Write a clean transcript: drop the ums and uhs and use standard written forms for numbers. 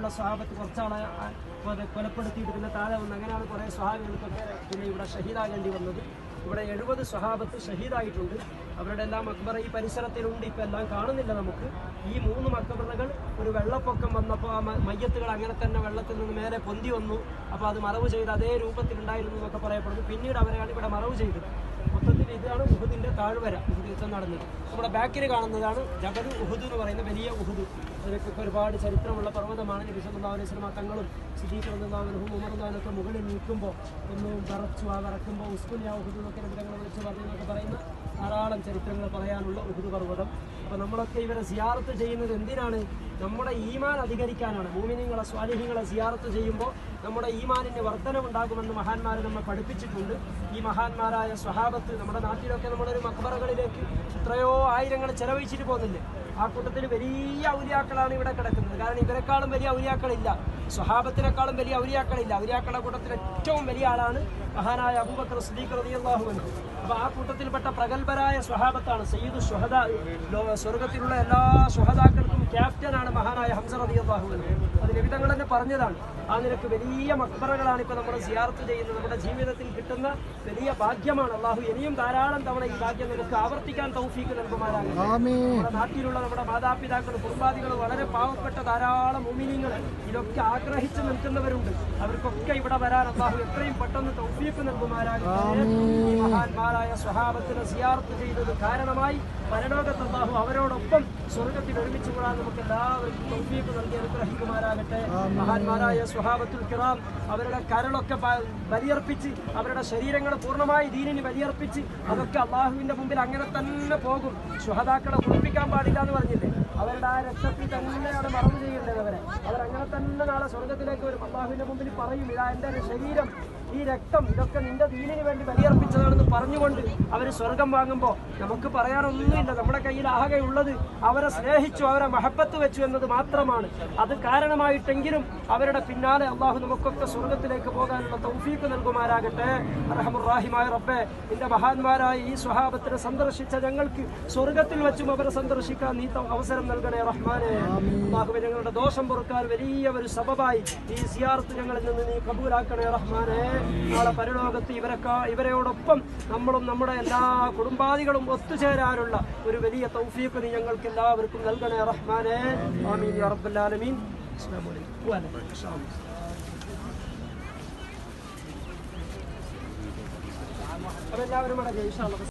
നമ്മുടെ സ്വഹാബത്ത് കുറച്ചാളെ കൊലപ്പെടുത്തിയിട്ട് പിന്നെ താഴെ വന്ന് അങ്ങനെയാണ് കുറേ സ്വഹാബികൾക്കൊക്കെ പിന്നെ ഇവിടെ ഷഹീദാകേണ്ടി വന്നത്. ഇവിടെ 70 സ്വഹാബത്ത് ഷഹീദായിട്ടുണ്ട്. അവരുടെ എല്ലാം മക്ബറ ഈ പരിസരത്തിലുണ്ട്. ഇപ്പം എല്ലാം കാണുന്നില്ല നമുക്ക്. ഈ 3 മക്ബറകൾ ഒരു വെള്ളപ്പൊക്കം വന്നപ്പോൾ ആ മയ്യത്തുകൾ അങ്ങനെ തന്നെ വെള്ളത്തിൽ നിന്ന് മേലെ പൊന്തി വന്നു. അപ്പോൾ അത് മറവ് ചെയ്ത് അതേ രൂപത്തിലുണ്ടായിരുന്നു എന്നൊക്കെ പറയപ്പെടുന്നു. പിന്നീട് അവരെയാണ് ഇവിടെ മറവ് ചെയ്തത്. മൊത്തത്തിൽ ഇതാണ് ഉഹുദിൻ്റെ താഴ്വര. ഉഹുദ് യുദ്ധം നടന്നത് നമ്മുടെ ബാക്കിൽ കാണുന്നതാണ് ജബൽ ഉഹുദ് എന്ന് പറയുന്ന വലിയ ഉഹുദ്. അതിനൊക്കെ ഒരുപാട് ചരിത്രമുള്ള പർവ്വതമാണ്. നബി സല്ലല്ലാഹു അലൈഹി വസല്ലം തങ്ങളും സിദ്ദീഖ് റളിയല്ലാഹു അൻഹു ഉമർ റളിയല്ലാഹു മുകളിൽ നിൽക്കുമ്പോൾ ഒന്ന് വിറച്ചു. ആ വിറക്കുമ്പോൾ ഉസ്കുൻ യാ ഉഹുദ് എന്നൊക്കെ നബിതങ്ങൾ വിളിച്ച് പറഞ്ഞൊക്കെ പറയുന്ന ധാരാളം ചരിത്രങ്ങൾ പറയാനുള്ള ഉഹുദ് പർവ്വതം. അപ്പോൾ നമ്മളൊക്കെ ഇവരെ സിയാറത്ത് ചെയ്യുന്നത് എന്തിനാണ്? നമ്മുടെ ഈമാൻ അധികരിക്കാനാണ്. മുഅ്മിനീങ്ങളെ സ്വാലിഹീങ്ങളെ സിയാറത്ത് ചെയ്യുമ്പോൾ നമ്മുടെ ഈമാനിന് വർധനമുണ്ടാകുമെന്ന് മഹാന്മാർ നമ്മെ പഠിപ്പിച്ചിട്ടുണ്ട്. ഈ മഹാന്മാരായ സ്വഹാബത്ത് നമ്മുടെ നാട്ടിലൊക്കെ നമ്മളൊരു മക്ബറകളിലേക്ക് എത്രയോ ആയിരങ്ങൾ ചെലവഴിച്ചിട്ട് പോകുന്നില്ലേ? ആ കൂട്ടത്തിൽ വലിയ ഔലിയാക്കളാണ് ഇവിടെ കിടക്കുന്നത്. കാരണം ഇവരെക്കാളും വലിയ ഔലിയാക്കളില്ല, സ്വഹാബത്തിനേക്കാളും വലിയ ഔലിയാക്കളില്ല. ഔലിയാക്കളുടെ കൂട്ടത്തിൽ ഏറ്റവും വലിയ ആളാണ് മഹാനായ അബൂബക്കർ സിദ്ദീഖ് റളിയല്ലാഹു അൻഹു. അപ്പോൾ ആ കൂട്ടത്തിൽപ്പെട്ട പ്രഗത്ഭരായ സ്വഹാബത്താണ് സയ്യിദു ശുഹദാ. സ്വർഗത്തിലുള്ള എല്ലാ ശുഹദാക്കൾക്കും ക്യാപ്റ്റനാണ് മഹാനായ ഹംസ റളിയല്ലാഹു അൻഹു. അത് നബി തങ്ങൾ തന്നെ പറഞ്ഞതാണ്. ആ നിലക്ക് വലിയ മക്ബറകളാണ് ഇപ്പോൾ നമ്മൾ സിയാറത്ത് ചെയ്യുന്നത്. നമ്മുടെ ജീവിതത്തിൽ കിട്ടുന്ന വലിയ ഭാഗ്യമാണ്. അള്ളാഹു ഇനിയും ധാരാളം തവണ ഈ ഭാഗ്യം നമുക്ക് ആവർത്തിക്കാൻ തൗഫീഖ് നൽകുമാറാകട്ടെ. നമ്മുടെ നാട്ടിലുള്ള നമ്മുടെ മാതാപിതാക്കൾ, കുടുംബാദികൾ, വളരെ പാവപ്പെട്ട ധാരാളം മുഅ്മിനീങ്ങൾ ഇതൊക്കെ ആഗ്രഹിച്ചു നിൽക്കുന്നവരുണ്ട്. അവർക്കൊക്കെ ഇവിടെ വരാൻ അള്ളാഹു എത്രയും പെട്ടെന്ന് തൗഫീഖ് നൽകുമാറാകട്ടെ. ഈ മഹാന്മാരായ സ്വഹാബത്തിനെ സിയാറത്ത് ചെയ്തത് കാരണമായി പരലോകത്ത് അള്ളാഹു അവരോടൊപ്പം സ്വർഗത്തിൽ ഒരുമിച്ച് കൂടാൻ നമുക്ക് എല്ലാവർക്കും തൗഫീഖ് നൽകി അനുഗ്രഹിക്കുമാറാകട്ടെ. മഹാന്മാരായ സ്വഹാബത്തുൽ കിറാം അവരുടെ കരളൊക്കെ ബലിയർപ്പിച്ച് അവരുടെ ശരീരങ്ങൾ പൂർണ്ണമായി ദീനിന് ബലിയർപ്പിച്ച് അതൊക്കെ അള്ളാഹുവിന്റെ മുമ്പിൽ അങ്ങനെ തന്നെ പോകും. ശുഹദാക്കളെ കുളിപ്പിക്കാൻ പാടില്ല എന്ന് പറഞ്ഞില്ലേ? അവരുടെ ആ രക്തത്തിൽ തന്നെയാണ് മറവ് ചെയ്യേണ്ടത്. അവരങ്ങനെ തന്നെ നാളെ സ്വർഗത്തിലേക്ക് വരും. അള്ളാഹുവിന്റെ മുമ്പിൽ പറയും, ഇതാ എൻ്റെ ശരീരം, ഈ രക്തം, ഇതൊക്കെ നിന്റെ ദീനിന് വേണ്ടി ബലിയർപ്പിച്ചതാണെന്ന് പറഞ്ഞുകൊണ്ട് അവർ സ്വർഗം വാങ്ങുമ്പോൾ നമുക്ക് പറയാനൊന്നുമില്ല. നമ്മുടെ കയ്യിൽ ആകെ ഉള്ളത് അവരെ സ്നേഹിച്ചു, അവരെ മഹബത്ത് വെച്ചു എന്നത് മാത്രമാണ്. അത് കാരണമായിട്ടെങ്കിലും അവരുടെ പിന്നാലെ അള്ളാഹു നമുക്കൊക്കെ സ്വർഗത്തിലേക്ക് പോകാനുള്ള തൗഫീഖ് നൽകുമാറാകട്ടെ. അർഹമുർ-റഹീമായ റബ്ബേ, നിന്റെ മഹാന്മാരായ ഈ സ്വഹാബത്തിനെ സന്ദർശിച്ച ഞങ്ങൾക്ക് സ്വർഗത്തിൽ വെച്ചും അവരെ സന്ദർശിക്കാൻ നീ അവസരം നൽകണേ റഹ്മാനെ. അള്ളാഹുവേ, ഞങ്ങളുടെ ദോഷം പൊറുക്കാൻ വലിയ ഒരു സബബായി ഈ സിയാറത്ത് ഞങ്ങളിൽ നിന്ന് നീ കബൂലാക്കണേ റഹ്മാനെ. നാളെ പരലോകത്ത് ഇവരോടൊപ്പം നമ്മളും നമ്മുടെ എല്ലാ കുടുംബാദികളും ഒത്തുചേരാനുള്ള ഒരു വലിയ തൗഫീഖ് നീ ഞങ്ങൾക്ക് എല്ലാവർക്കും നൽകണേ റഹ്മാനെ. ആമീൻ യാ റബ്ബൽ ആലമീൻ. അസ്സലാമു അലൈക്കും. അതെല്ലാവരും അടങ്ങി ഇൻഷാ അല്ലാഹ്.